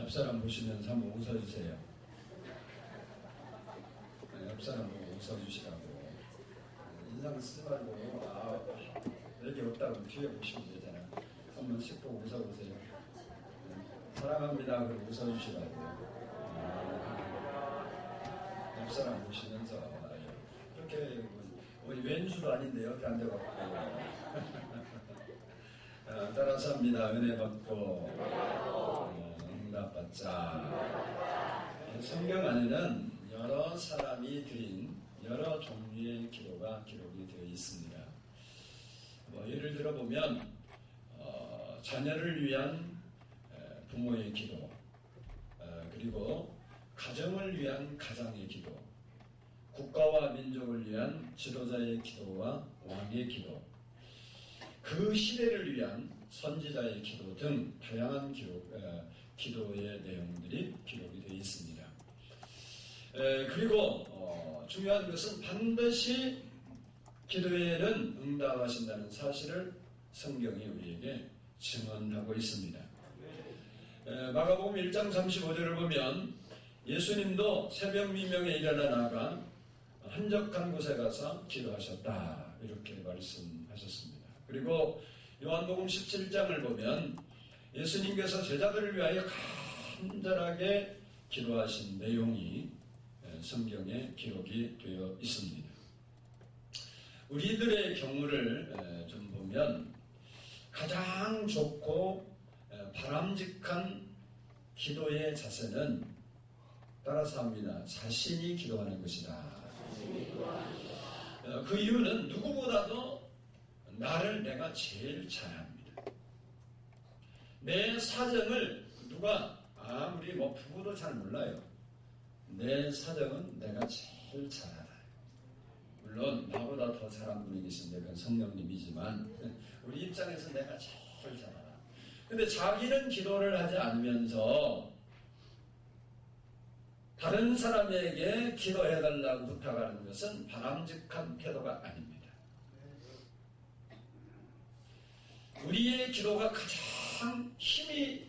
옆 사람 보시면서 한번 웃어주세요. 옆 사람 보고 웃어주시라고. 인상 쓰지 말고, 여기 없다고 뒤에 보시면 되잖아. 한번 씩 보고 웃어보세요. 사랑합니다. 그리고 웃어주시라고. 옆 사람 보시면서. 그렇게, 우리 왼수도 아닌데 여기 앉아갖고. 따라서 합니다. 은혜 받고, 응답받자. 성경 안에는 여러 사람이 드린 여러 종류의 기도가 기록이 되어 있습니다. 예를 들어보면 자녀를 위한 부모의 기도, 그리고 가정을 위한 가장의 기도, 국가와 민족을 위한 지도자의 기도와 왕의 기도, 그 시대를 위한 선지자의 기도 등 다양한 기도의 내용들이 기록이 되어 있습니다. 그리고 중요한 것은 반드시 기도에는 응답하신다는 사실을 성경이 우리에게 증언하고 있습니다. 마가복음 1장 35절을 보면 예수님도 새벽 미명에 일어나 나가 한적한 곳에 가서 기도하셨다, 이렇게 말씀하셨습니다. 그리고 요한복음 17장을 보면 예수님께서 제자들을 위하여 간절하게 기도하신 내용이 성경에 기록이 되어 있습니다. 우리들의 경우를 좀 보면 가장 좋고 바람직한 기도의 자세는 따라서 합니다. 자신이 기도하는 것이다. 그 이유는 누구보다도 나를 내가 제일 잘 압니다. 내 사정을 누가 아무리 부부도 잘 몰라요. 내 사정은 내가 제일 잘 알아요. 물론 나보다 더 잘한 분이 계신데 그건 성령님이지만 우리 입장에서 내가 제일 잘 알아. 근데 자기는 기도를 하지 않으면서 다른 사람에게 기도해달라고 부탁하는 것은 바람직한 태도가 아닙니다. 우리의 기도가 가장 힘이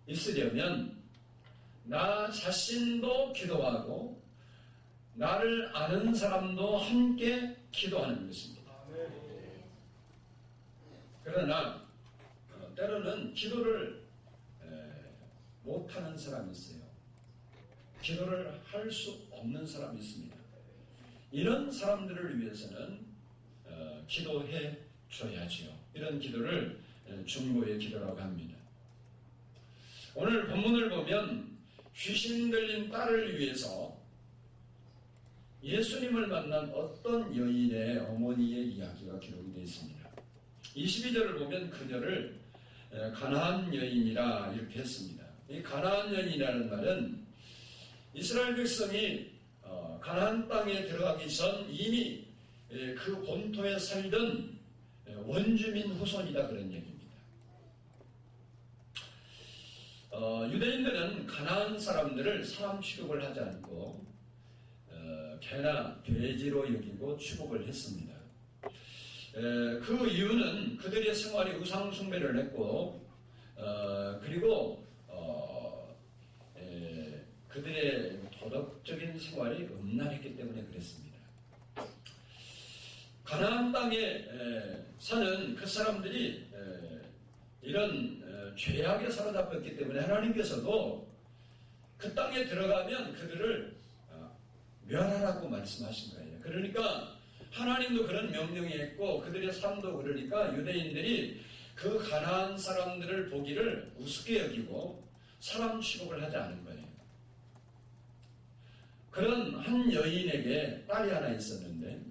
있으려면 나 자신도 기도하고 나를 아는 사람도 함께 기도하는 것입니다. 그러나 때로는 기도를 못하는 사람이 있어요. 기도를 할 수 없는 사람이 있습니다. 이런 사람들을 위해서는 기도해 줘야지요. 이런 기도를 중보의 기도라고 합니다. 오늘 본문을 보면 귀신 들린 딸을 위해서 예수님을 만난 어떤 여인의 어머니의 이야기가 기록이 되어 있습니다. 22절을 보면 그녀를 가나안 여인이라 이렇게 했습니다. 이 가나안 여인이라는 말은 이스라엘 백성이 가나안 땅에 들어가기 전 이미 그 본토에 살던 원주민 후손이다, 그런 얘기입니다. 유대인들은 가나안 사람들을 사람 취급을 하지 않고 개나 돼지로 여기고 취급을 했습니다. 그 이유는 그들의 생활이 우상 숭배를 했고 그리고 그들의 도덕적인 생활이 음란했기 때문에 그랬습니다. 가나안 땅에 사는 그 사람들이 이런 죄악에 사로잡혔기 때문에 하나님께서도 그 땅에 들어가면 그들을 멸하라고 말씀하신 거예요. 그러니까 하나님도 그런 명령이 했고 그들의 삶도 그러니까 유대인들이 그 가나안 사람들을 보기를 우습게 여기고 사람 취급을 하지 않은 거예요. 그런 한 여인에게 딸이 하나 있었는데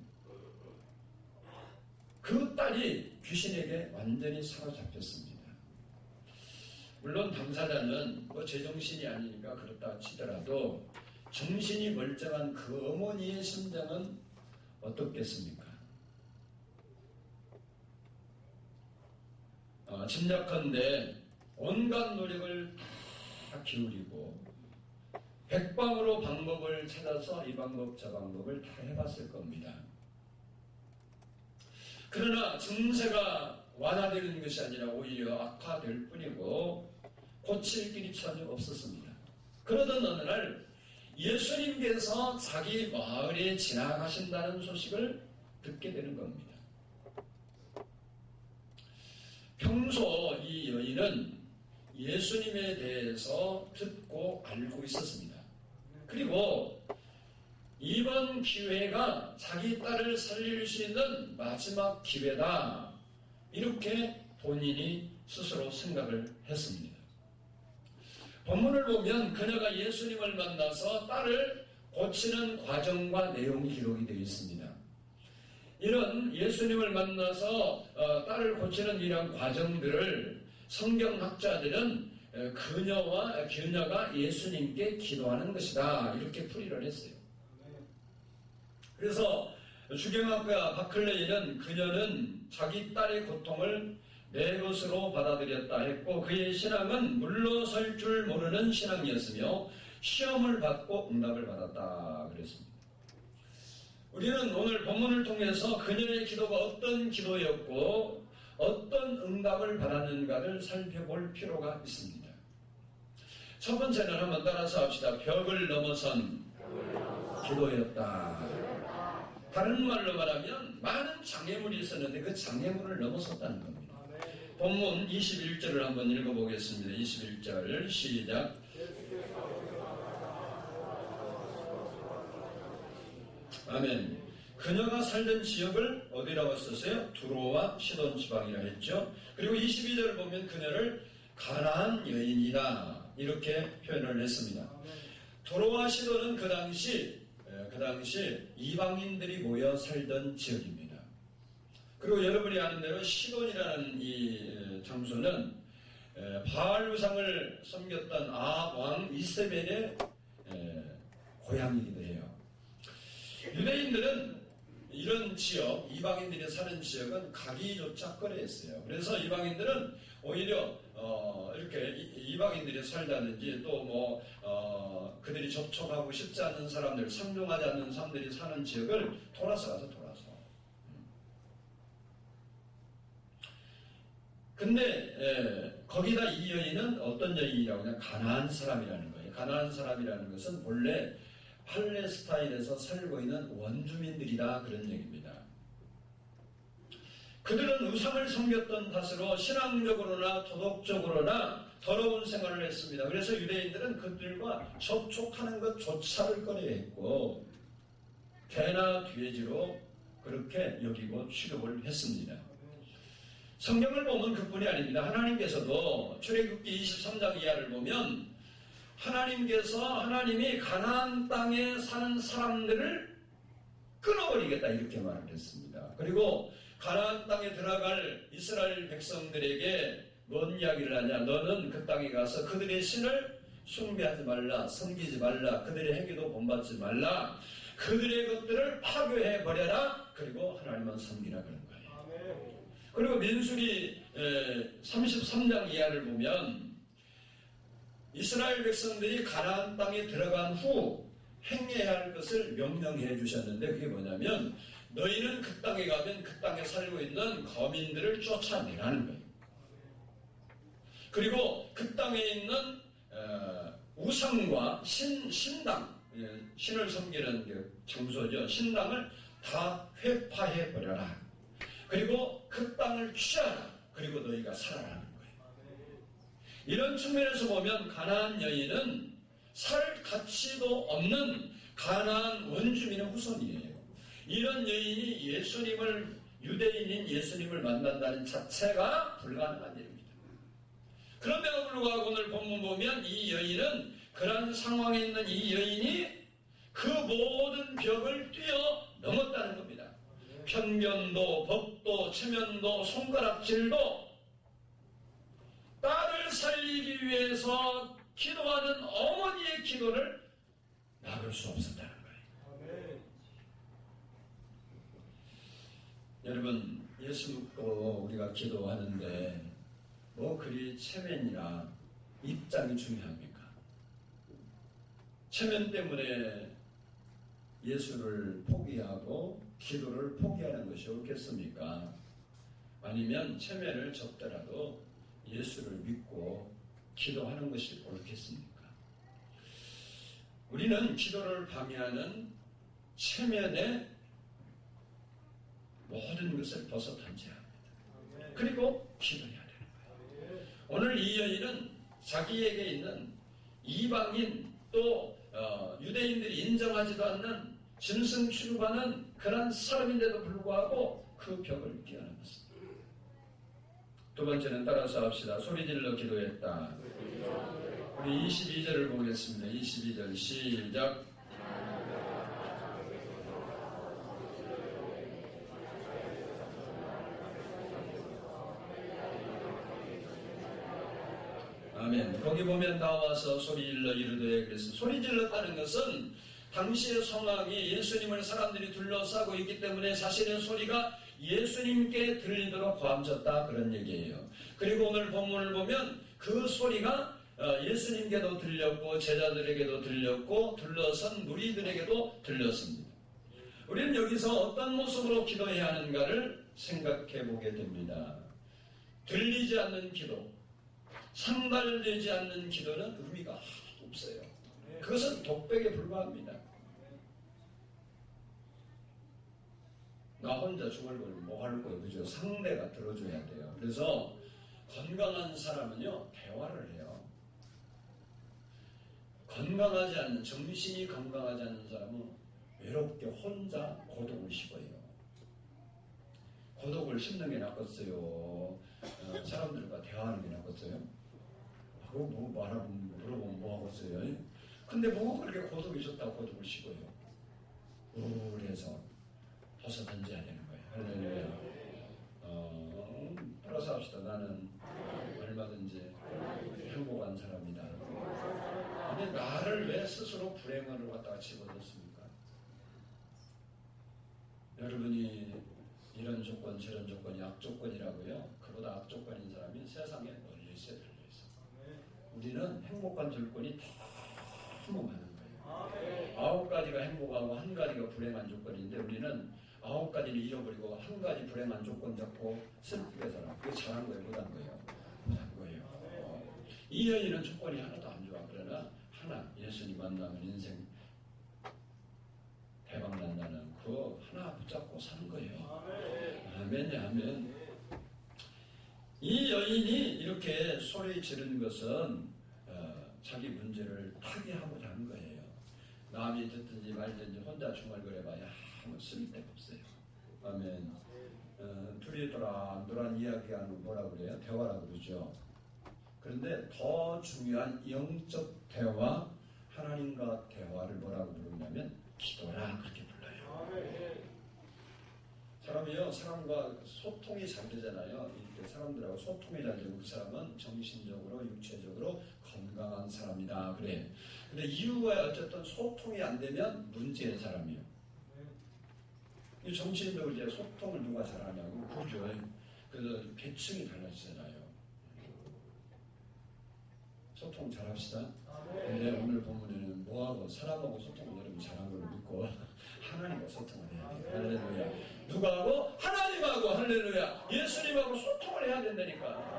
그 딸이 귀신에게 완전히 사로잡혔습니다. 물론 당사자는 제정신이 아니니까 그렇다 치더라도 정신이 멀쩡한 그 어머니의 심정은 어떻겠습니까? 짐작컨대 온갖 노력을 다 기울이고 백방으로 방법을 찾아서 이 방법 저 방법을 다 해봤을 겁니다. 그러나 증세가 완화되는 것이 아니라 오히려 악화될 뿐이고 고칠 길이 전혀 없었습니다. 그러던 어느 날 예수님께서 자기 마을에 지나가신다는 소식을 듣게 되는 겁니다. 평소 이 여인은 예수님에 대해서 듣고 알고 있었습니다. 그리고 이번 기회가 자기 딸을 살릴 수 있는 마지막 기회다. 이렇게 본인이 스스로 생각을 했습니다. 본문을 보면 그녀가 예수님을 만나서 딸을 고치는 과정과 내용이 기록이 되어 있습니다. 이런 예수님을 만나서 딸을 고치는 이런 과정들을 성경학자들은 그녀가 예수님께 기도하는 것이다. 이렇게 풀이를 했어요. 그래서 주경학자 바클레이는 그녀는 자기 딸의 고통을 내 것으로 받아들였다 했고 그의 신앙은 물러설 줄 모르는 신앙이었으며 시험을 받고 응답을 받았다 그랬습니다. 우리는 오늘 본문을 통해서 그녀의 기도가 어떤 기도였고 어떤 응답을 받았는가를 살펴볼 필요가 있습니다. 첫 번째는 한번 따라서 합시다. 벽을 넘어선 기도였다. 다른 말로 말하면 많은 장애물이 있었는데 그 장애물을 넘어섰다는 겁니다. 본문 21절을 한번 읽어보겠습니다. 21절 시작. 아멘. 그녀가 살던 지역을 어디라고 썼어요? 두로와 시돈 지방이라 했죠. 그리고 22절을 보면 그녀를 가나안 여인이다 이렇게 표현을 했습니다. 두로와 시돈은 그 당시 이방인들이 모여 살던 지역입니다. 그리고 여러분이 아는 대로 시돈이라는 이 장소는 바알 우상을 섬겼던 아합 왕 이세벨의 고향이기도 해요. 유대인들은 이런 지역, 이방인들이 사는 지역은 가기조차 꺼려했어요. 그래서 이방인들은 오히려 이렇게 이방인들이 살다든지 또 그들이 접촉하고 싶지 않는 사람들, 상종하지 않는 사람들이 사는 지역을 돌아서 가서 근데 거기다 이 여인은 어떤 여인이라고 하냐? 가나안 사람이라는 거예요. 가나안 사람이라는 것은 본래 팔레스타인에서 살고 있는 원주민들이다 그런 얘기입니다. 그들은 우상을 섬겼던 탓으로 신앙적으로나 도덕적으로나 더러운 생활을 했습니다. 그래서 유대인들은 그들과 접촉하는 것조차를 꺼려했고 개나 돼지로 그렇게 여기고 취급을 했습니다. 성경을 보면 그뿐이 아닙니다. 하나님께서도 출애굽기 23장 이하를 보면 하나님이 가나안 땅에 사는 사람들을 끊어버리겠다 이렇게 말을 했습니다. 그리고 가나안 땅에 들어갈 이스라엘 백성들에게 뭔 이야기를 하냐? 너는 그 땅에 가서 그들의 신을 숭배하지 말라, 섬기지 말라, 그들의 행위도 본받지 말라, 그들의 것들을 파괴해버려라, 그리고 하나님만 섬기라 그런 거예요. 그리고 민수기 33장 이하를 보면 이스라엘 백성들이 가나안 땅에 들어간 후 행해야 할 것을 명령해 주셨는데 그게 뭐냐면 너희는 그 땅에 가면 그 땅에 살고 있는 거민들을 쫓아내라는 거예요. 그리고 그 땅에 있는 우상과 신당, 신을 섬기는 장소죠. 신당을 다 회파해 버려라. 그리고 그 땅을 취하라. 그리고 너희가 살아라는 거예요. 이런 측면에서 보면 가나안 여인은 살 가치도 없는 가나안 원주민의 후손이에요. 이런 여인이 유대인인 예수님을 만난다는 자체가 불가능한 일입니다. 그런데도 불구하고 오늘 본문 보면 이 여인은 그런 상황에 있는 이 여인이 그 모든 벽을 뛰어넘었다는 겁니다. 편견도, 법도, 체면도, 손가락질도 딸을 살리기 위해서 기도하는 어머니의 기도를 막을 수 없었다는 거예요. 여러분, 예수 믿고 우리가 기도하는데 뭐 그리 체면이나 입장이 중요합니까? 체면 때문에 예수를 포기하고 기도를 포기하는 것이 옳겠습니까? 아니면 체면을 접더라도 예수를 믿고 기도하는 것이 옳겠습니까? 우리는 기도를 방해하는 체면의 모든 것을 벗어 던져야 합니다. 그리고 기도해야 되는 거예요. 오늘 이 여인은 자기에게 있는 이방인 또 유대인들이 인정하지도 않는 짐승 취급하는 그런 사람인데도 불구하고 그 벽을 뛰어넘었습니다. 두 번째는 따라서 합시다. 소리질러 기도했다. 우리 22절을 보겠습니다. 22절 시작. 아멘. 거기 보면 나와서 소리질러 이르되 그래서 소리질렀다는 것은 당시의 상황이 예수님을 사람들이 둘러싸고 있기 때문에 자신의 소리가 예수님께 들리도록 고함쳤다 그런 얘기예요. 그리고 오늘 본문을 보면 그 소리가 예수님께도 들렸고 제자들에게도 들렸고 둘러선 무리들에게도 들렸습니다. 우리는 여기서 어떤 모습으로 기도해야 하는가를 생각해 보게 됩니다. 들리지 않는 기도, 상달되지 않는 기도는 의미가 하나도 없어요. 그것은 독백에 불과합니다. 나 혼자 중얼거리면 뭐 할 거예요. 그죠? 상대가 들어줘야 돼요. 그래서 건강한 사람은요, 대화를 해요. 건강하지 않는, 정신이 건강하지 않는 사람은 외롭게 혼자 고독을 씹어요. 고독을 씹는 게 낫겠어요? 사람들과 대화하는 게 낫겠어요? 그거 뭐 물어보면 뭐 하겠어요? 근데 뭐 그렇게 고독이 좋다고 고독을 씹어요? 우울해서 벗어 던져야 되는 거예요. 할렐루야. 따라서 합시다. 나는 얼마든지 행복한 사람이다. 근데 나를 왜 스스로 불행으로 갖다가 집어넣습니까? 여러분이 이런 조건 저런 조건이 악조건이라고요. 그보다 악조건인 사람이 세상에 널리 있어야 들려있어. 우리는 행복한 조건이 너무 많은 거예요. 9가지가 행복하고 1가지가 불행한 조건인데 우리는 9가지를 잃어버리고 1가지 불행한 조건 잡고 슬프게 살아. 그게 잘한 거예요? 못한 거예요? 못한 거예요. 이 여인은 조건이 하나도 안 좋아. 그러나 하나 예수님 만나면 인생 대박 난다는 그 하나 붙잡고 사는 거예요. 아멘, 아멘. 이 여인이 이렇게 소리 지르는 것은 자기 문제를 타개하고자 하는 거예요. 남이 듣든지 말든지 혼자 중얼거려봐야 아무 쓸데가 없어요. 아멘. 둘이 도란도란 이야기하는 뭐라 그래요? 대화라고 그러죠. 그런데 더 중요한 영적 대화, 하나님과 대화를 뭐라고 부르냐면 기도라 그렇게 불러요. 사람이요, 사람과 소통이 잘 되잖아요. 이렇게 사람들하고 소통이 잘 되면 그 사람은 정신적으로, 육체적으로 건강한 사람이다. 그래. 근데 이유가 어쨌든 소통이 안 되면 문제인 사람이에요. 이 정치인도 이제 소통을 누가 잘하냐고 그러죠. 그래서 계층이 달라지잖아요. 소통 잘합시다. 근데 오늘 본문에는 뭐하고 사람하고 소통을 여러분 잘한 걸로 믿고 하나님과 소통을 해야 돼요. 할렐루야. 누가하고? 하나님하고. 할렐루야. 예수님하고 소통을 해야 된다니까.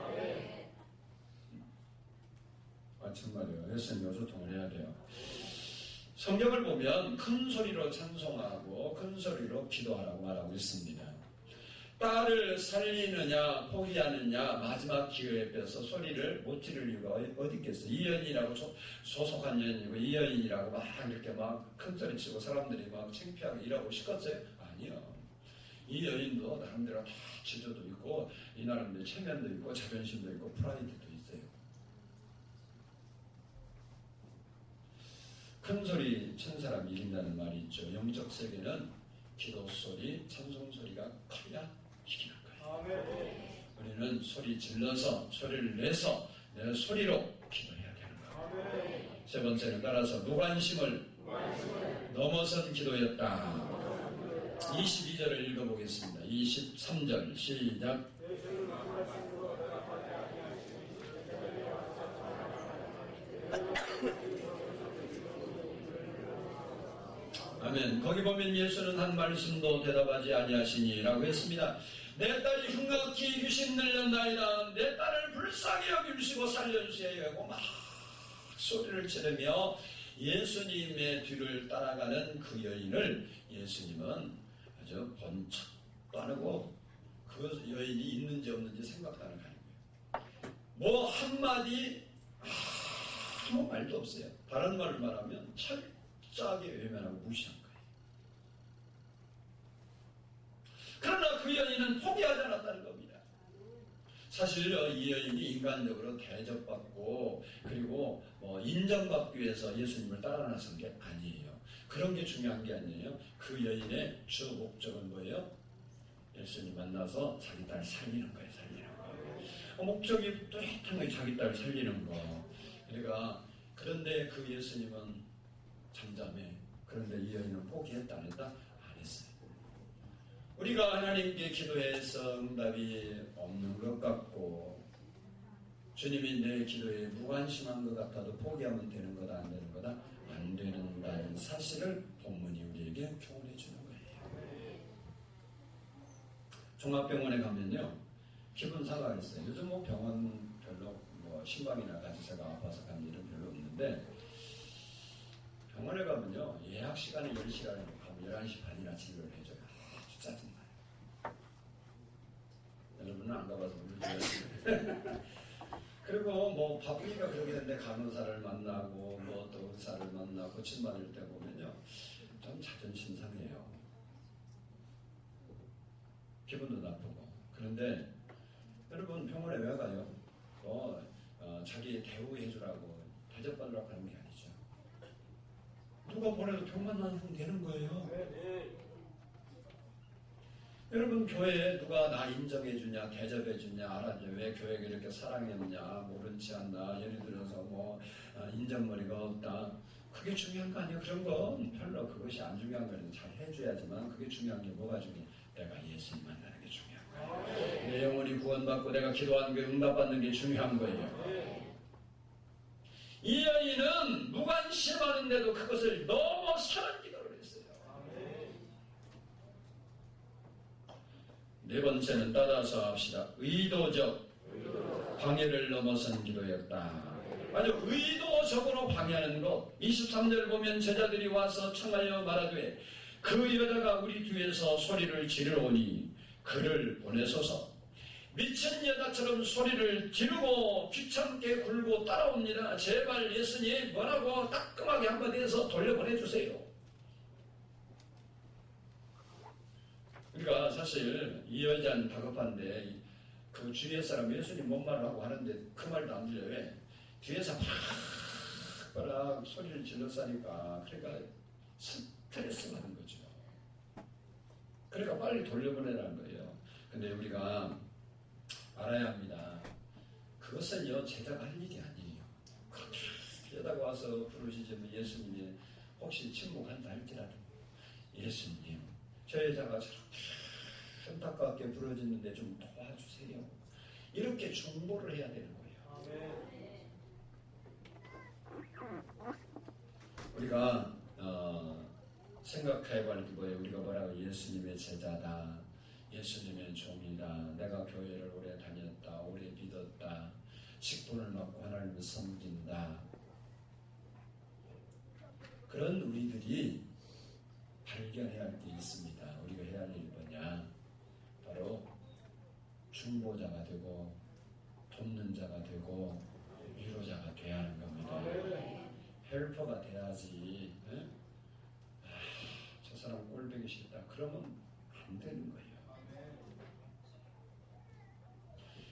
정말요. 예수님과 소통을 해야 돼요. 성경을 보면 큰 소리로 찬송하고 큰 소리로 기도하라고 말하고 있습니다. 딸을 살리느냐 포기하느냐 마지막 기회에 빼서 소리를 못 지를 이유가 어디 있겠어요? 이 여인이라고 소속한 여인이고 이 여인이라고 막 이렇게 막 큰 소리 치고 사람들이 막 창피하게 일하고 싶었어요? 아니요. 이 여인도 나름대로 다 지도도 있고 이 나름대로 체면도 있고 자존심도 있고 프라이드도 있어요. 큰 소리 친 사람이 이긴다는 말이 있죠. 영적 세계는 기도 소리, 찬송 소리가 커야 이기는 거예요. 우리는 소리 질러서 소리를 내서 내 소리로 기도해야 되는 거예요. 세 번째는 따라서 무관심을 넘어선 기도였다. 22절을 읽어보겠습니다. 23절 시작. 아멘. 거기 보면 예수는 한 말씀도 대답하지 아니하시니라고 했습니다. 내 딸이 흉악히 귀신 들렸나이다. 내 딸을 불쌍히 여기시고 살려주셔야 하고 막 소리를 지르며 예수님의 뒤를 따라가는 그 여인을 예수님은 아주 번쩍도 안 하고 그 여인이 있는지 없는지 생각도 안 하는 거예요. 뭐 한마디 아무 말도 없어요. 다른 말을 말하면 철저하게 외면하고 무시한 거예요. 그러나 그 여인은 포기하지 않았다는 겁니다. 사실 이 여인이 인간적으로 대접받고 그리고 인정받기 위해서 예수님을 따라 나선 게 아니에요. 그런 게 중요한 게 아니에요. 그 여인의 주 목적은 뭐예요? 예수님 만나서 자기 딸 살리는 거예요. 살리는 거. 목적이 뚜렷한 거예요. 자기 딸 살리는 거. 그러니까 그런데 그 예수님은 잠잠해. 그런데 이 여인은 포기했다 안 했다? 안 했어요. 우리가 하나님께 기도해서 응답이 없는 것 같고 주님이 내 기도에 무관심한 것 같아도 포기하면 되는 거다 안 되는 거다? 안 되는다는 사실을 본문이 우리에게 교훈해 주는 거예요. 종합병원에 가면요 기분 사과가 있어요. 요즘 병원 별로 심방이나 가지사가 아파서 가는 일은 별로 없는데 병원에 가면요 예약 시간에 10시간에 가면 11시 반이나 진료를 해줘요. 아주 짜증나요. 여러분은 안 가봐서 모르죠. 그리고 바쁘니까 그러게 되는데 간호사를 만나고 또 의사를 만나고 고침받을 때 보면요 좀 자존심 상해요. 기분도 나쁘고. 그런데 여러분 병원에 왜 가요? 자기 대우해주라고 대접받으라고 하는 게 아니죠. 누가 보내도 병만 나면 되는 거예요. 여러분 교회에 누가 나 인정해주냐 대접해주냐 알아주냐 왜 교회가 이렇게 사랑했냐 모른 체 한다 예를 들어서 인정머리가 없다 그게 중요한 거 아니에요. 그런 건 별로 그것이 안 중요한 거는 잘 해줘야지만 그게 중요한 게 뭐가 중요해? 내가 예수님 만나는 게 중요한 거예요. 내 영혼이 구원받고 내가 기도하는 게 응답받는 게 중요한 거예요. 이 여인은 무관심하는데도 그것을 넘어서는 기도를 했어요. 네 번째는 따라서 합시다. 의도적 방해를 넘어선 기도였다. 아주 의도적으로 방해하는 것. 23절 보면 제자들이 와서 청하여 말하되 그 여자가 우리 뒤에서 소리를 지르오니 그를 보내소서. 미친 여자처럼 소리를 지르고 귀찮게 굴고 따라옵니다. 제발 예수님 뭐라고 따끔하게 한마디 해서 돌려보내주세요. 우리가 사실 이 여자는 다급한데 그 주위의 사람 예수님 뭔 말을 하고 하는데 그 말도 안 들려요. 왜? 뒤에서 팍 소리를 질렀으니까 그러니까 스트레스 받은 거죠. 그러니까 빨리 돌려보내라는 거예요. 근데 우리가 알아야 합니다. 그것은요 제자가 할 일이 아니에요. 그렇게 여자가 와서 부르시지만 예수님이 혹시 침묵한다 할지라도 예수님 저 여자가 저렇게 안타깝게 부러지는데 좀 도와주세요. 이렇게 중보를 해야 되는 거예요. 우리가 생각해야 할 게 뭐예요? 우리가 뭐라고 예수님의 제자다. 예수님의 종이다. 내가 교회를 오래 다녔다. 오래 믿었다. 직분을 맡고 하나님을 섬긴다. 그런 우리들이 발견해야 할 게 있습니다. 우리가 해야 할 일이 뭐냐? 바로 중보자가 되고 돕는 자가 되고 위로자가 돼야 하는 겁니다. 헬퍼가 돼야지. 저 사람 꼴보기 싫다. 그러면 안 되는 거예요.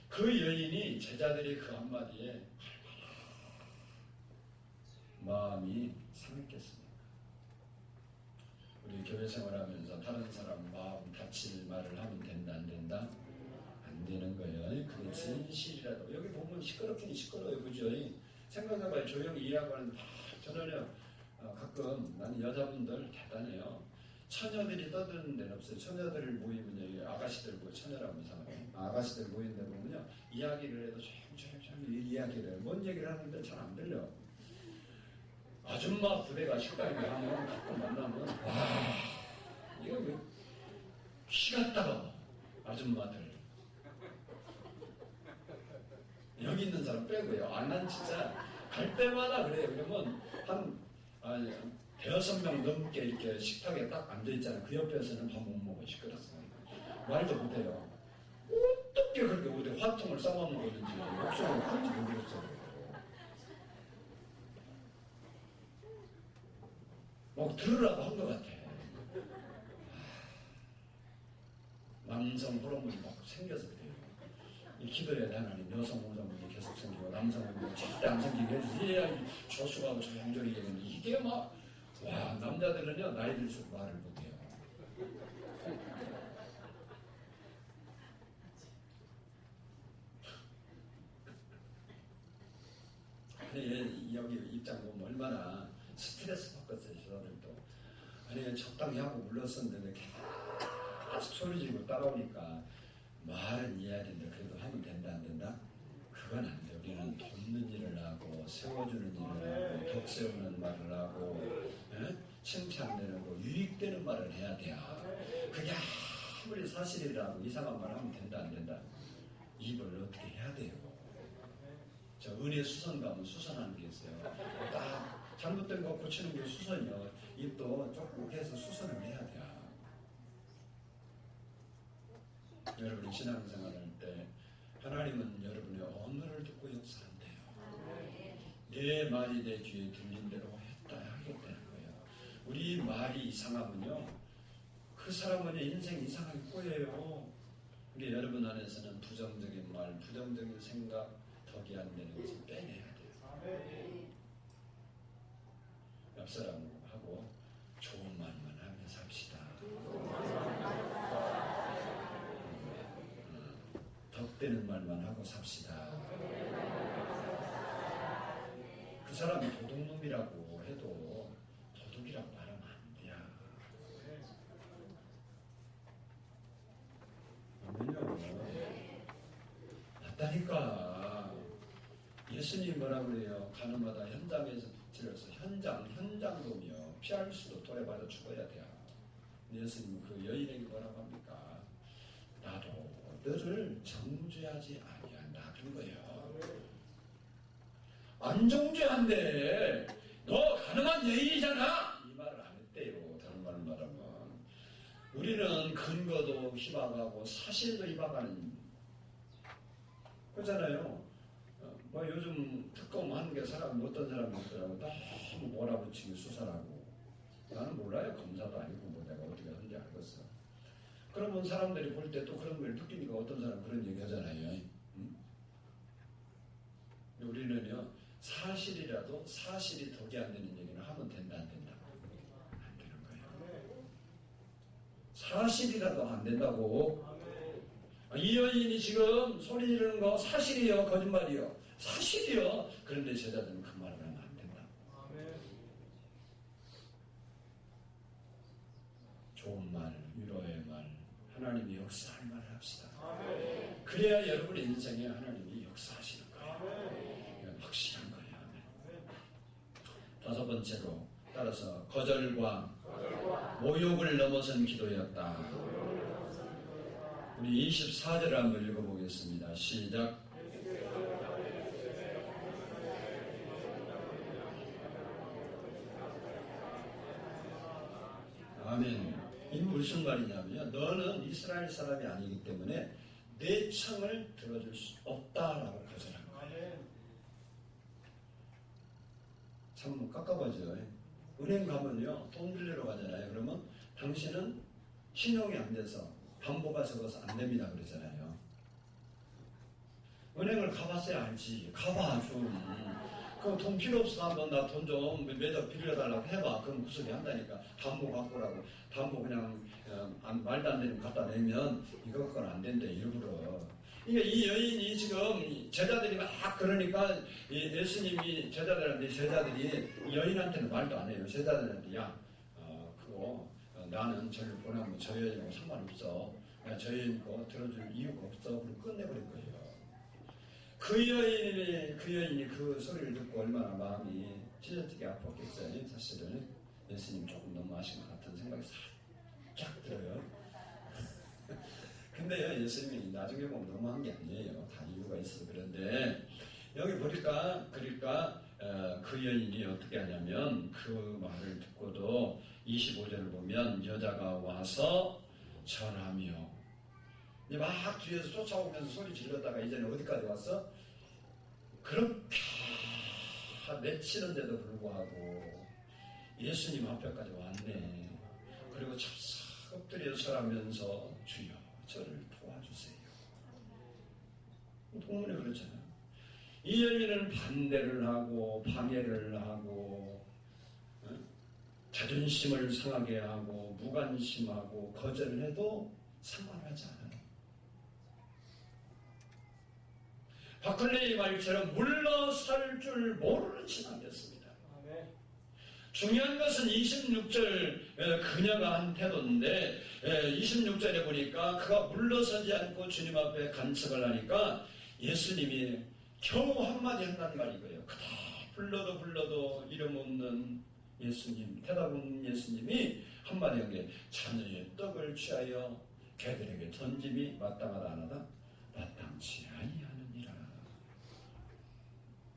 그 여인이 제자들의 그 한마디에 마음이 상했겠습니까? 우리 교회 생활하면서 다른 사람 마음 다칠 말을 하면 된다 안 된다? 안 되는 거예요. 그게 진실이라도. 여기 보면 시끄럽긴 시끄러워요. 그죠? 생각해봐요. 조용히 이해하고 하는데 저는요 가끔 나는 여자분들 대단해요. 처녀들이 떠드는 데는 없어요. 처녀들 모이면요 아가씨들 모여 처녀라고 이상하게 아가씨들 모이는 데 보면요 이야기를 해도 조용히 이야기를 해요. 뭔 얘기를 하는데 잘 안 들려. 아줌마 부대가 식당에 가면 가끔 만나면 와 이거 왜 키 같다고 아줌마들 여기 있는 사람 빼고요. 난 진짜 갈 때마다 그래요. 그러면 한 아니, 대여섯 명 넘게 이렇게 식탁에 딱 앉아있잖아요. 그 옆에서는 밥 못 먹어. 시끄럽어. 말도 못해요. 어떻게 그렇게 어디 화통을 싸먹는 거든지 목소리가 큰지 모르겠어요. 막 들으라고 한 것 같아. 남성 호르몬이 막 생겨서 그래요. 이 기도해야 돼. 하나님 여성 호르몬이 계속 생기고 남성 호르몬이 절대 안 생기게 해주세요. 조수하고 조용조용히 얘기하는 이게 막 와, 남자들은요 나이 들수록 말을 못해요. 여기 입장 보면 얼마나 스트레스 받겠어요. 저들도 아니 적당히 하고 물렀었는데 계속 소리 지르고 따라오니까 말은 이해해야 된다. 그래도 하면 된다 안 된다? 그건 안 돼. 우리는 돕는 일을 하고 세워주는 일을 하고 덕세우는 말을 하고 칭찬되는 거 유익되는 말을 해야 돼요. 그게 아무리 사실이라고 이상한 말 하면 된다 안 된다? 입을 어떻게 해야 돼요? 저 은혜 수선 가면 수선하는 게 있어요. 딱 잘못된 거 고치는 게 수선이요. 입도 조금 해서 수선을 해야 돼요. 여러분이 신앙생활 할 때 하나님은 여러분의 언어를 듣고 역사한대요. 내 말이 내 귀에 들린 대로 했다 하겠다는 거예요. 우리 말이 이상하면요 그 사람은 인생 이상하게 꼬여요. 근데 여러분 안에서는 부정적인 말, 부정적인 생각 덕이 안 되는 것을 빼내야 돼요. 옆 사람하고 좋은 말만 하며 삽시다. 덕되는 말만 하고 삽시다. 그 사람이 도둑놈이라고 해도 도둑이라고 말하면 안 돼요. 왜냐면 맞다니까. 예수님 뭐라고 그래요? 가늠하다 현장에서 붙들어서 현장도며 피할 수도 돌에 맞아 죽어야 돼요. 예수님은 그 여인에게 뭐라고 합니까? 나도 너를 정죄하지 아니한다 그런 거예요. 안 정죄한데 너 가늠한 여인이잖아 이 말을 안 했대요. 다른 말을 말하면 우리는 근거도 희박하고 사실도 희박하는 그렇잖아요. 뭐 요즘 특검 하는 게 사람 어떤 사람이 있더라고 너무 몰아붙이고 수사라고 나는 몰라요. 검사도 아니고 뭐 내가 어떻게 하는지 알겠어. 그러면 사람들이 볼 때 또 그런 걸 느끼니까 어떤 사람은 그런 얘기 하잖아요. 우리는요 사실이라도 사실이 덕이 안 되는 얘기는 하면 된다 안 된다? 안 되는 거예요. 사실이라도 안 된다고. 이 여인이 지금 소리 지르는 거 사실이요 거짓말이요? 사실이요. 그런데 제자들은 그 말을 하면 안 된다. 좋은 말, 위로의 말, 하나님이 역사할 말을 합시다. 그래야 여러분의 인생에 하나님이 역사하시는 거예요. 이건 확실한 거예요. 다섯 번째로 따라서 거절과 모욕을 넘어선 기도였다. 우리 24절을 한번 읽어보겠습니다. 시작. 아멘. 이 무슨 말이냐면요. 너는 이스라엘 사람이 아니기 때문에 내 청을 들어줄 수 없다라고 거절한 거예요. 참 깝깝하죠. 은행 가면요. 돈 빌리러 가잖아요. 그러면 당신은 신용이 안 돼서 담보가 적어서 안 됩니다. 그러잖아요. 은행을 가봤어야 알지. 가봐 좀. 그럼 돈 필요 없어. 한번 나 돈 좀 매달 빌려달라고 해봐. 그럼 구속이 한다니까. 담보 갖고 오라고. 담보 그냥 말도 안 되는 거 갖다 내면 이거 그건 안 된대. 일부러. 그러니까 이 여인이 지금 제자들이 막 그러니까 예수님이 제자들이 여인한테는 말도 안 해요. 제자들한테 야 그거 나는 저를 보내면 저 여인하고 상관없어. 저 여인 거 들어줄 이유가 없어. 그리고 끝내버릴 거예요. 그 여인이 그 소리를 듣고 얼마나 마음이 찢어지게 아팠겠어요. 사실은 예수님 조금 너무하신 것 같은 생각이 살짝 들어요. 근데요, 예수님이 나중에 보면 너무한 게 아니에요. 다 이유가 있어. 그런데 여기 보니까 그러니까 그 여인이 어떻게 하냐면 그 말을 듣고도 25절을 보면 여자가 와서 전하며 막 뒤에서 쫓아오면서 소리 질렀다가 이제는 어디까지 왔어? 그렇게 내치는데도 불구하고 예수님 앞에까지 왔네. 그리고 찹싹 엎드려 설하면서 주여 저를 도와주세요. 본문에 그렇잖아요. 이 여인은 반대를 하고 방해를 하고 자존심을 상하게 하고 무관심하고 거절을 해도 상관하지 않아요. 박클레이 말처럼 물러설 줄 모르는 신앙이었습니다. 중요한 것은 26절 그녀가 한 태도인데 26절에 보니까 그가 물러서지 않고 주님 앞에 간척을 하니까 예수님이 겨우 한마디 한다는 말이고요. 그다 불러도 이름 없는 예수님, 대답 없는 예수님이 한마디 한 게 자녀의 떡을 취하여 개들에게 던짐이 마땅하다 안 하다? 마땅치 아니하느니라.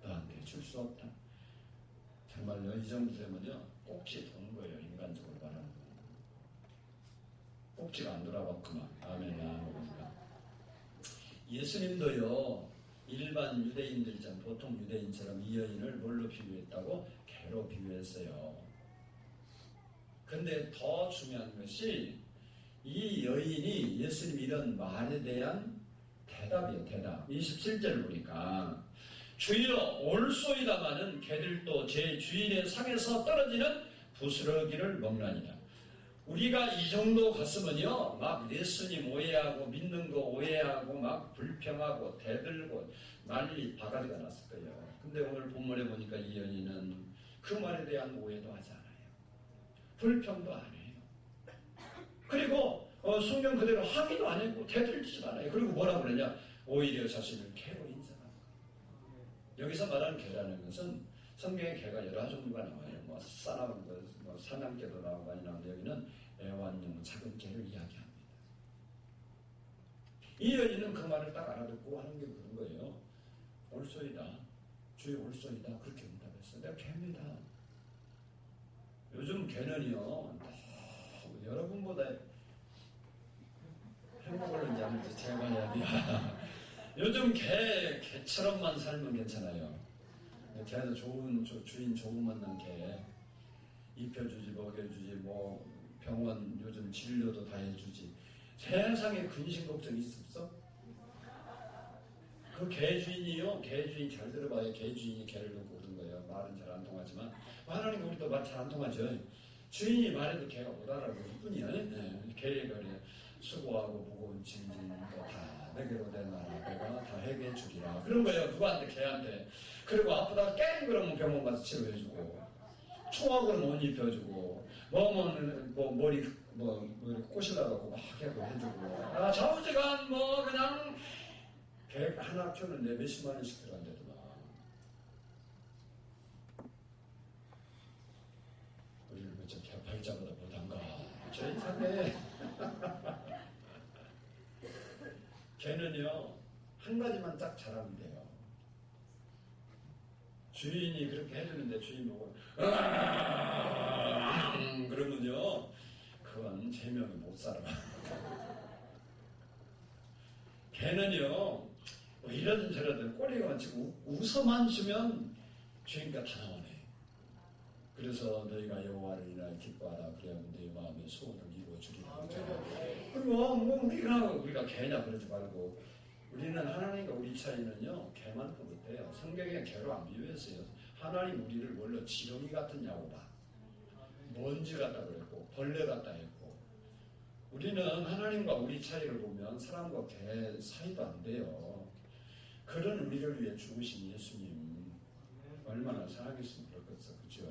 너한테 줄 수 없다. 정말요, 이 정도 되면요 꼭지 도는 거예요. 인간적으로 말하는 거. 꼭지가 안 돌아봤구만. 아멘. 예수님도요 일반 유대인들처럼 보통 유대인처럼 이 여인을 뭘로 비유했다고? 개로 비유했어요. 근데 더 중요한 것이 이 여인이 예수님 이런 말에 대한 대답이에요. 대답. 27절을 보니까 주여 올소이다마는 개들도 제 주인의 상에서 떨어지는 부스러기를 먹나니라. 우리가 이 정도 갔으면요 막 예수님 오해하고 믿는 거 오해하고 막 불평하고 대들고 난리 바가지가 났을 거예요. 근데 오늘 본문에 보니까 이 여인은 그 말에 대한 오해도 하지 않아요. 불평도 안 해요. 그리고 성경 그대로 항의도 안 했고 대들지도 않아요. 그리고 뭐라고 그러냐? 오히려 자신을 개로 인정하는 거예요. 여기서 말하는 개라는 것은 성경에 개가 여러 종류가 나와요. 뭐 싸나운 것, 뭐 사냥개도 나오고 많이 나오는데 여기는 애완용 작은 개를 이야기합니다. 이 여인은 그 말을 딱 알아듣고 하는 게 그런 거예요. 올소이다. 주여 올소이다. 그렇게 응답했어. 내가 개입니다. 요즘 개는요 여러분보다 행복을 이제 하는지 제가 해야 돼요. 요즘 개처럼만 살면 괜찮아요. 개도 좋은 주인 좋은 만난 개 입혀주지 먹여주지 뭐 병원 요즘 진료도 다 해주지. 세상에 근심 걱정 있었어? 그 개 주인이요. 개 주인 잘 들어봐요. 개 주인이 개를 놓고 그런 거예요. 말은 잘 안 통하지만 하나님 우리도 말 잘 안 통하죠. 주인이 말해도 개가 못 알아볼 뿐이야. 개가 그래 수고하고 무거운 짐진 다 내게로 내놔라. 내가 다 해결해 주리라. 그런 거예요. 누구한테? 개한테. 그리고 아프다가 깽 그러면 병원 가서 치료해주고 초아 그러면 옷 입혀주고 머리 꼬실라고 막 해주고 좌우지간 뭐 그냥 개 하나 키우는데 몇십만 원씩 들어간대더만. 우리를 그저 개팔자보다 못한가? 저 이상해. 개는요 한 가지만 딱 잘하면 돼요. 주인이 그렇게 해주는데 주인 보고 그러면요 그건 제명이 못 살아. 개는요 뭐 이러든 저러든 꼬리가 만지고 웃어만 주면 주인과 다 나오네. 그래서 너희가 여호와를 인하여 기뻐하라. 그래야 너희 마음의 소원을 이루어주리라. 그리고 우리가 개냐 그러지 말고 우리는 하나님과 우리 차이는요 개만큼 못해요. 성경에 개로 안 비유했어요. 하나님 우리를 뭘로 지렁이 같은 야구다 먼지 같다 그랬고 벌레 같다 했고 우리는 하나님과 우리 차이를 보면 사람과 개 사이도 안 돼요. 그런 우리를 위해 죽으신 예수님 얼마나 사랑했으면 그렇겠어. 그죠?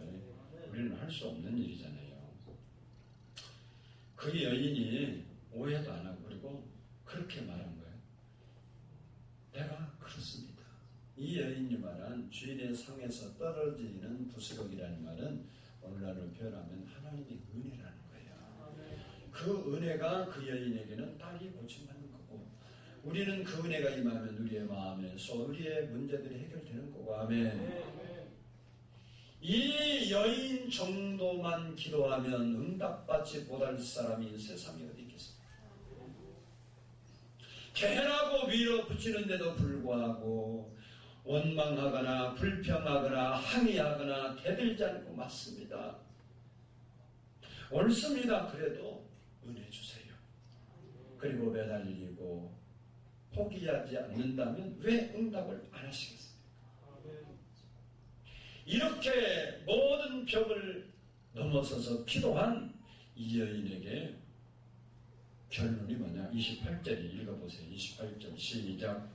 우리는 할 수 없는 일이잖아요. 그 여인이 오해도 안 하고 그리고 그렇게 말한 거예요. 내가 그렇습니다. 이 여인이 말한 주인의 상에서 떨어지는 부스럭이라는 말은 오늘날로 표현하면 하나님의 은혜라는 거예요. 그 은혜가 그 여인에게는 딸이 고침받는 거고 우리는 그 은혜가 임하면 우리의 마음에서 우리의 문제들이 해결되는 거고 아멘. 이 여인 정도만 기도하면 응답받지 못할 사람이 세상에 어디 있겠습니까? 대라고 밀어붙이는데도 불구하고 원망하거나 불평하거나 항의하거나 대들지 않고 맞습니다. 옳습니다. 그래도 은혜 주세요. 그리고 매달리고 포기하지 않는다면 왜 응답을 안 하시겠습니까? 이렇게 모든 벽을 넘어서서 기도한 이 여인에게 결론이 뭐냐? 28절 읽어보세요. 28절 시작.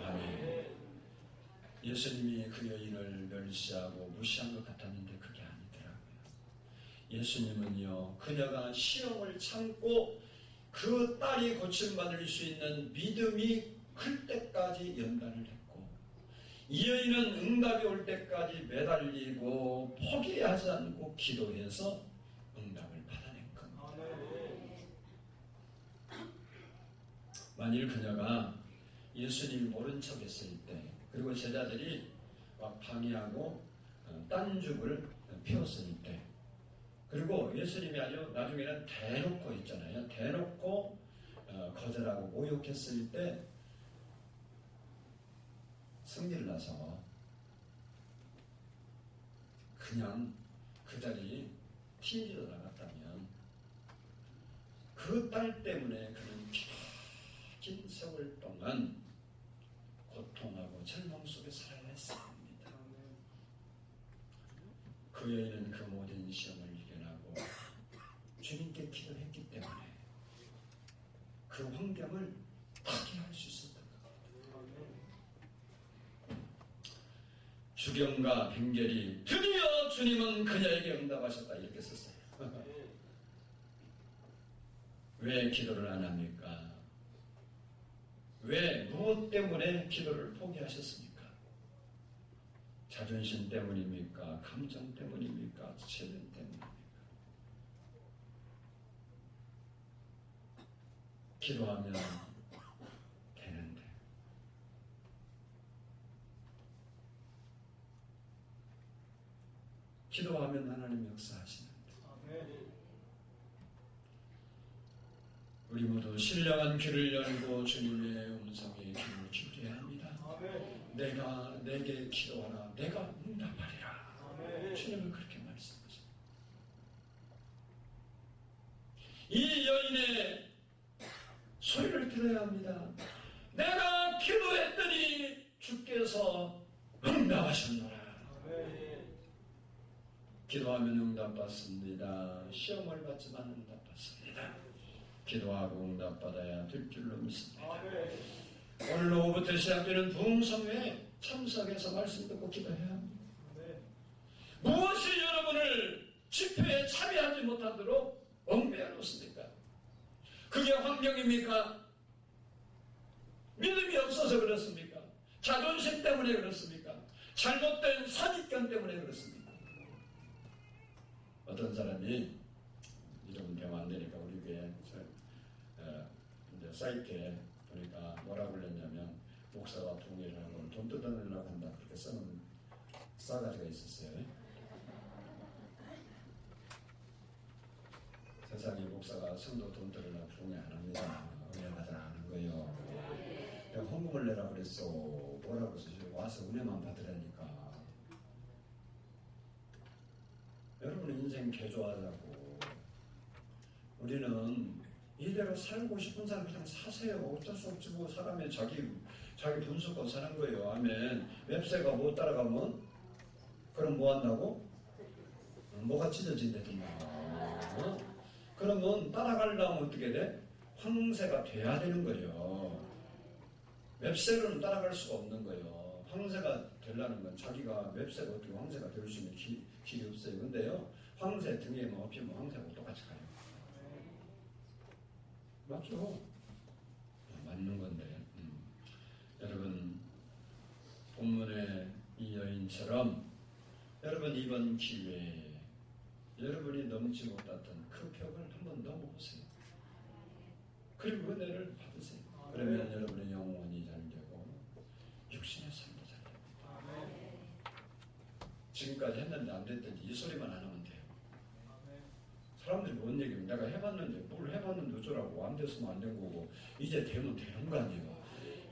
아멘. 예수님이 그 여인을 멸시하고 무시한 것 같았는데 그게 아니더라고요. 예수님은요, 그녀가 시험을 참고 그 딸이 고침받을 수 있는 믿음이 클 때까지 연단을 했고, 이 여인은 응답이 올 때까지 매달리고 포기하지 않고 기도해서 응답을 받아낸 겁니다. 만일 그녀가 예수님이 모른 척 했을 때, 그리고 제자들이 막 방해하고 딴죽을 피웠을 때, 그리고 예수님이 아주 나중에는 대놓고 있잖아요. 대놓고 거절하고 모욕했을 때 승리를 나서 그냥 그 자리에 튕기러 나갔다면 그 딸 때문에 그는 긴 세월 동안 고통하고 절망 속에 살아야 했습니다. 그 여인은 그 모든 시험을 이겨나고 주님께 기도했기 때문에 그 환경을 타개할 수 있었던 겁니다. 주경과 빙결이 드디어 주님은 그녀에게 응답하셨다 이렇게 썼어요. 왜 기도를 안 합니까? 왜 무엇 때문에 기도를 포기하셨습니까? 자존심 때문입니까? 감정 때문입니까? 체면 때문입니까? 기도하면 되는데 기도하면 하나님 역사하시는데 우리 모두 신령한 귀를 열고 주님의 음성에 귀를 기울여야 합니다. 내게 기도하라. 내가 응답하리라. 주님은 그렇게 말씀하십니다. 이 여인의 소리를 들어야 합니다. 내가 기도했더니 주께서 응답하셨노라. 기도하면 응답받습니다. 시험을 받지만 응답받습니다. 기도하고 응답받아야 될 줄로 믿습니다. 오늘 오후부터 시작되는 부흥성회에 참석해서 말씀 듣고 기도해야 합니다. 무엇이 여러분을 집회에 참여하지 못하도록 얽매여 놓습니까? 그게 환경입니까? 믿음이 없어서 그렇습니까? 자존심 때문에 그렇습니까? 잘못된 선입견 때문에 그렇습니까? 어떤 사람이 이름은 대화 안 되니까 우리 교회 이제 사이트에 보니까 뭐라고 그랬냐면 목사가 동의를 하고 돈 뜯어내려고 한다 그렇게 써놓은 싸가지가 있었어요. 세상에 목사가 성도 돈 들으려고 동의 안 합니다. 은혜받으라 하는 거예요. 내가 헌금을 내라 그랬어. 뭐라고 해서 와서 은혜만 받으라니까. 여러분 인생 개조하자고. 우리는 이대로 살고 싶은 사람 그냥 사세요. 어쩔 수 없지 뭐 사람이 자기 분수껏 사는 거예요. 아멘. 웹새가 못 따라가면 그럼 뭐 한다고? 뭐가 찢어진다더만. 그러면 따라가려면 어떻게 돼? 황새가 돼야 되는 거예요. 웹새로는 따라갈 수가 없는 거예요. 황새가 되려는 건 자기가 웹새가 어떻게 황새가 될 수 있는 길이 없어요. 근데요, 황새 등에 뭐 업히면 황새하고 똑같이 가요. 맞죠? 맞는 건데. 여러분, 본문의 이 여인처럼 여러분 이번 기회에 여러분이 넘지 못했던 그 벽을 한번 넘어보세요. 그리고 은혜를 받으세요. 그러면 여러분의 영혼이 잘되고 육신의 삶도 잘됩니다. 지금까지 했는데 안 됐든지 이 소리만 안 하면 돼요. 사람들이 뭔 얘기면 내가 해봤는데 뭘 해봤는데 어쩌라고 안 됐으면 안 된 거고 이제 되면 되는 거 아니에요.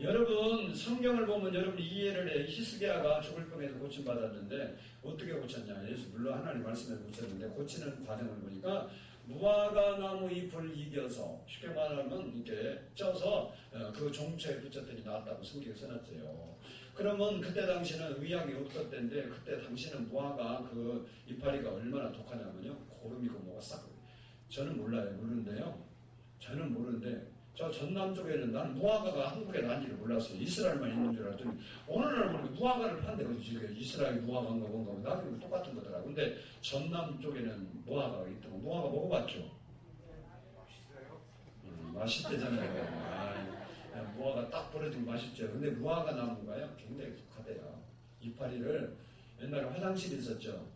여러분 성경을 보면 여러분이 이해를 해. 히스기야가 죽을 병에서 고침받았는데 어떻게 고쳤냐. 예수 물론 하나님 말씀에 고쳤는데 고치는 과정을 보니까 무화과 나무 잎을 이겨서 쉽게 말하면 이렇게 쪄서 그 종초에 붙였더니 나왔다고 성경에 써놨어요. 그러면 그때 당시는 의학이 없었던데 그때 당시는 무화과 그 이파리가 얼마나 독하냐면요. 고름이고 뭐가 싹. 저는 몰라요. 모르는데요. 저는 모르는데 저 전남 쪽에는 난 무화과가 한국에 난지를 몰랐어요. 이스라엘만 있는 줄 알았더니 오늘날 보니까 무화과를 판대. 그래서 이스라엘 무화과인가 뭔가 나중에 똑같은 거더라고요. 근데 전남 쪽에는 무화과가 있다고. 무화과 먹어봤죠? 맛있대잖아요. 무화과 딱 버려지면 맛있죠. 근데 무화과 나무가요 굉장히 독하대요. 이파리를 옛날에 화장실이 있었죠.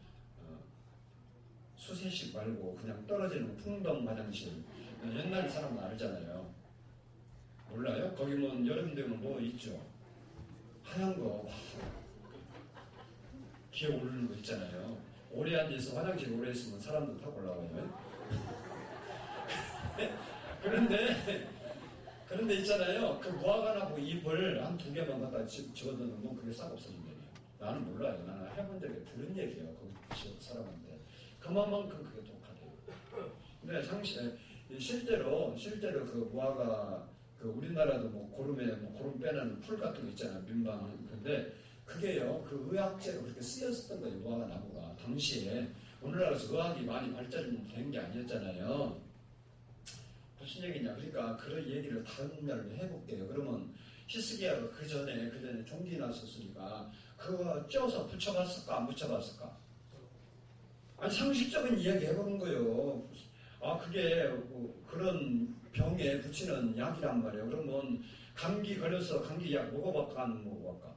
수세식 말고 그냥 떨어지는 풍덩 화장실. 옛날 사람은 알잖아요. 몰라요? 거기 뭐 여름 되면 뭐 있죠? 하얀 거 기어 오르는 거 있잖아요. 오래 앉아서 화장실 오래 있으면 사람도 타고 올라와요. 그런데 있잖아요. 그 무화과나무 잎을 한 2개만 갖다 집어넣으면 그게 싹 없어진대요. 나는 몰라요. 나는 해본 적에 들은 얘기예요. 거기 지역 사람한테. 그만큼 그게 독하대요. 근데 실제로 그 무화과 그 우리나라도 뭐 고름 빼는 풀 같은 거 있잖아요. 민방. 근데 그게요. 그 의학제로 그렇게 쓰였었던 거예요. 무화과 나무가. 당시에 오늘날에서 의학이 많이 발전된 게 아니었잖아요. 무슨 얘기냐. 그러니까 그런 얘기를 다른 날로 해볼게요. 그러면 히스기야가 그 전에 종기 났었으니까 그거 쪄서 붙여봤을까 안 붙여봤을까? 아니 상식적인 이야기 해보는 거예요. 그게 그런 병에 붙이는 약이란 말이에요. 그러면 감기 걸려서 감기약 먹어볼까 안 먹어볼까?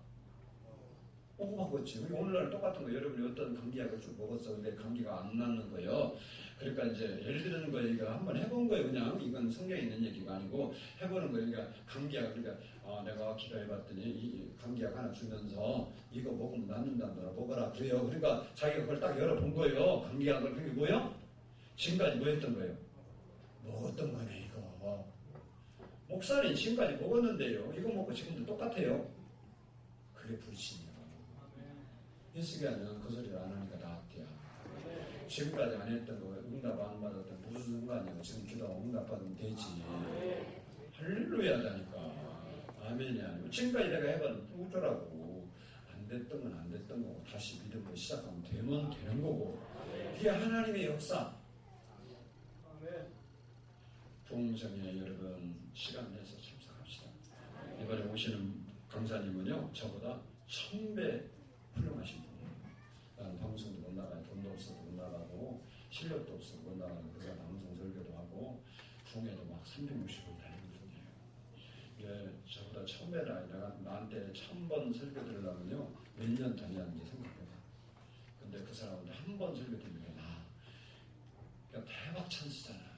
먹어봤겠지. 오늘날 똑같은 거 여러분이 어떤 감기약을 쭉 먹었어. 근데 감기가 안 나는 거예요. 그러니까 이제 예를 드는 거예요. 이거 한번 해본 거예요. 그냥 이건 성경에 있는 얘기가 아니고 해보는 거예요. 그러니까 감기약 내가 기도해봤더니 이 감기약 하나 주면서 이거 먹으면 낫는다더라. 먹어라 그래요. 그러니까 자기가 그걸 딱 열어본 거예요. 감기약을. 그게 뭐야? 지금까지 뭐 했던 거예요? 먹었던 거네 이거. 목사님 지금까지 먹었는데요. 이거 먹고 지금도 똑같아요. 그게 불신이에요. 히스기야는 그 소리를 안 하니까 나았대요. 지금까지 안 했던 거 응답 안 받았던 무슨 상관이야. 지금 기도하고 응답 받으면 되지. 할렐루야다니까. 아멘이 아니고 지금까지 내가 해봤는데 어쩌라고. 안 됐던 건 안 됐던 거고 다시 믿음으로 시작하면 되면 되는 거고. 그게 하나님의 역사. 부흥성에 여러분 시간 내서 참석합시다. 이번에 오시는 강사님은요 저보다 1000배 훌륭하신 분이에요. 나는 방송도 못 나가요. 돈도 없어도 못 나가고 실력도 없어도 못 나가는 그가 방송 설교도 하고 부흥에도 막 360을 달리는 분이에요. 저보다 1000배라. 내가 나한테 1000번 설교 들으려면요 몇 년 다녔는지 생각해봐. 근데 그 사람한테 한 번 설교 들으면 나 그러니까 대박 찬스잖아.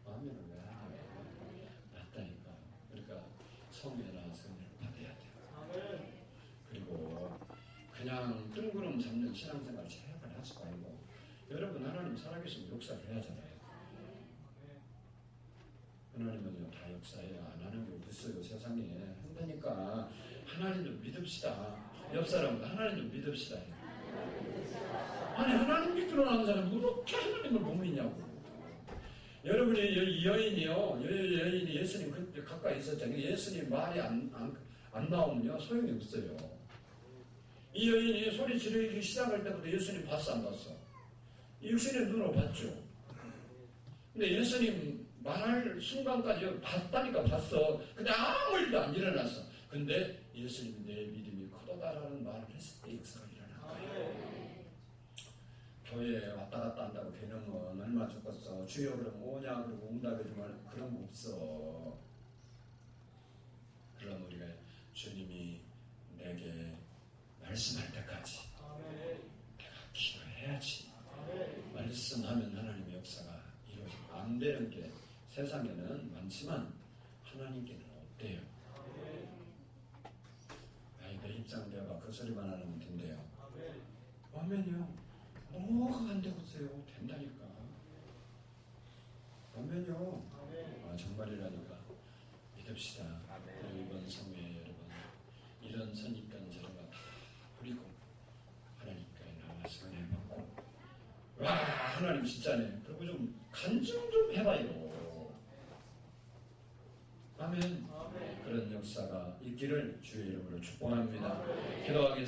마음에는 왜 하냐? 맞다니까. 그러니까 성회나 성회를 받아야 돼요. 그리고 그냥 뜬구름 잡는 신앙생활 제발 하지 말고 여러분 하나님 살아계시면 역사를 해야 하잖아요. 하나님은요 다 역사해야 안 하는 게 어딨어요 세상에. 한다니까. 하나님 좀 믿읍시다. 옆 사람은 하나님 좀 믿읍시다. 아니 하나님 믿기로 나온 사람은 그렇게 하나님을 못 믿냐고. 여러분이 이 여인이요, 여인이 예수님 그때 가까이 있었잖아요. 예수님 말이 안 나오면요, 소용이 없어요. 이 여인이 소리 지르기 시작할 때부터 예수님 봤어, 안 봤어? 육신의 눈으로 봤죠. 근데 예수님 말할 순간까지 봤다니까 봤어. 근데 아무 일도 안 일어났어. 근데 예수님이 내 믿음이 크도다라는 말을 했을 때 역사가 일어난 거예요. 교회에 왔다 갔다 한다고 되는 건 얼마 죽었어. 주여 그러면 오냐 그러고 응답해주면 그런 거 없어. 그럼 우리가 주님이 내게 말씀할 때까지 내가 기도해야지. 말씀하면 하나님의 역사가 이루어지고 안 되는 게 세상에는 많지만 하나님께는 없대요. 아이, 내 입장 내가 그 소리만 하면 된대요. 아멘이요. 뭐가 안 되고 있어요. 된다니까. 아멘이요. 아, 정말이라니까. 믿읍시다. 그리고 이번 성회에 여러분 이런 선입견 저런거 다 버리고 하나님께 나와서 은혜 받고, 와 하나님 진짜네. 그리고 좀 간증 좀 해봐요. 아멘. 그런 역사가 있기를 주의 이름으로 축복합니다. 기도하겠습니다.